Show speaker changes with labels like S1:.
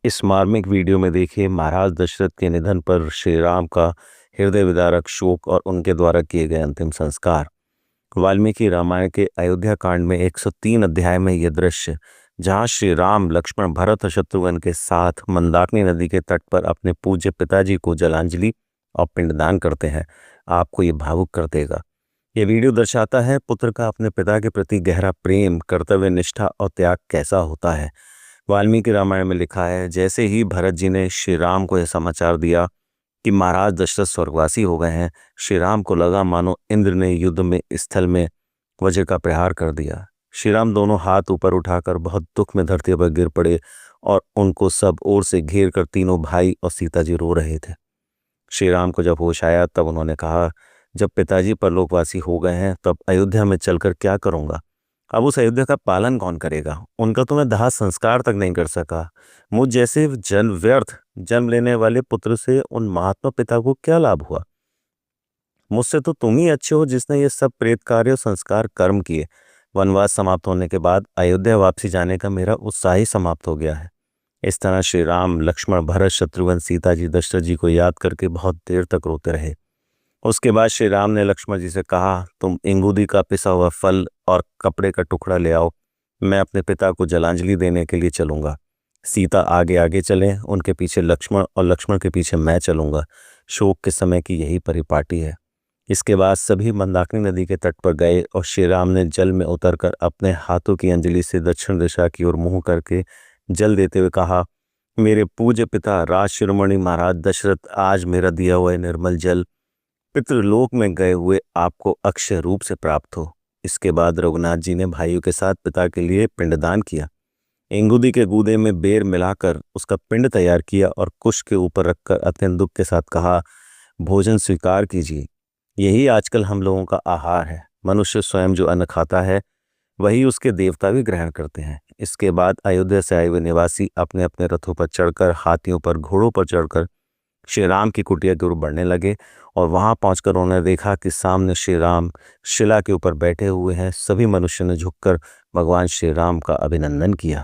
S1: इस मार्मिक वीडियो में देखिए महाराज दशरथ के निधन पर श्री राम का हृदय विदारक शोक और उनके द्वारा किए गए अंतिम संस्कार। वाल्मीकि रामायण के अयोध्या कांड में 103 अध्याय में यह दृश्य, जहां श्री राम लक्ष्मण भरत और शत्रुघ्न के साथ मंदाकिनी नदी के तट पर अपने पूज्य पिताजी को जलांजलि और पिंडदान करते हैं, आपको ये भावुक कर देगा। ये वीडियो दर्शाता है पुत्र का अपने पिता के प्रति गहरा प्रेम, कर्तव्य निष्ठा और त्याग कैसा होता है। वाल्मीकि रामायण में लिखा है, जैसे ही भरत जी ने श्री राम को यह समाचार दिया कि महाराज दशरथ स्वर्गवासी हो गए हैं, श्री राम को लगा मानो इंद्र ने युद्ध में स्थल में वज्र का प्रहार कर दिया। श्री राम दोनों हाथ ऊपर उठाकर बहुत दुख में धरती पर गिर पड़े और उनको सब ओर से घेर कर तीनों भाई और सीता जी रो रहे थे। श्री राम को जब होश आया तब उन्होंने कहा, जब पिताजी परलोकवासी हो गए हैं तब अयोध्या में चलकर क्या करूंगा। अब उस अयोध्या का पालन कौन करेगा। उनका तो मैं दाह संस्कार तक नहीं कर सका। मुझ जैसे जन्म लेने वाले पुत्र से उन महात्मा पिता को क्या लाभ हुआ। मुझसे तो तुम ही अच्छे हो जिसने ये सब प्रेत कार्य और संस्कार कर्म किए। वनवास समाप्त होने के बाद अयोध्या वापसी जाने का मेरा उत्साह ही समाप्त हो गया है। इस तरह श्री राम लक्ष्मण भरत शत्रुघ्न सीता जी दशरथ जी को याद करके बहुत देर तक रोते रहे। उसके बाद श्री राम ने लक्ष्मण जी से कहा, तुम इंगूदी का पिसा हुआ फल और कपड़े का टुकड़ा ले आओ, मैं अपने पिता को जलांजलि देने के लिए चलूंगा। सीता आगे आगे चलें, उनके पीछे लक्ष्मण और लक्ष्मण के पीछे मैं चलूंगा। शोक के समय की यही परिपाटी है। इसके बाद सभी मंदाकिनी नदी के तट पर गए और श्री राम ने जल में उतरकर अपने हाथों की अंजलि से दक्षिण दिशा की ओर मुंह करके जल देते हुए कहा, मेरे पूज्य पिता राज शिरोमणि महाराज दशरथ, आज मेरा दिया हुआ निर्मल जल पितृलोक में गए हुए आपको अक्षय रूप से प्राप्त हो। इसके बाद रघुनाथ जी ने भाइयों के साथ पिता के लिए पिंडदान किया। इंगुदी के गूदे में बेर मिलाकर उसका पिंड तैयार किया और कुश के ऊपर रखकर अत्यंत दुख के साथ कहा, भोजन स्वीकार कीजिए। यही आजकल हम लोगों का आहार है। मनुष्य स्वयं जो अन्न खाता है वही उसके देवता भी ग्रहण करते हैं। इसके बाद अयोध्या से आए हुए निवासी अपने अपने रथों पर चढ़कर, हाथियों पर, घोड़ों पर चढ़कर श्री राम की कुटिया की ओर बढ़ने लगे और वहां पहुंचकर उन्होंने देखा कि सामने श्री राम शिला के ऊपर बैठे हुए हैं। सभी मनुष्यों ने झुककर भगवान श्री राम का अभिनंदन किया।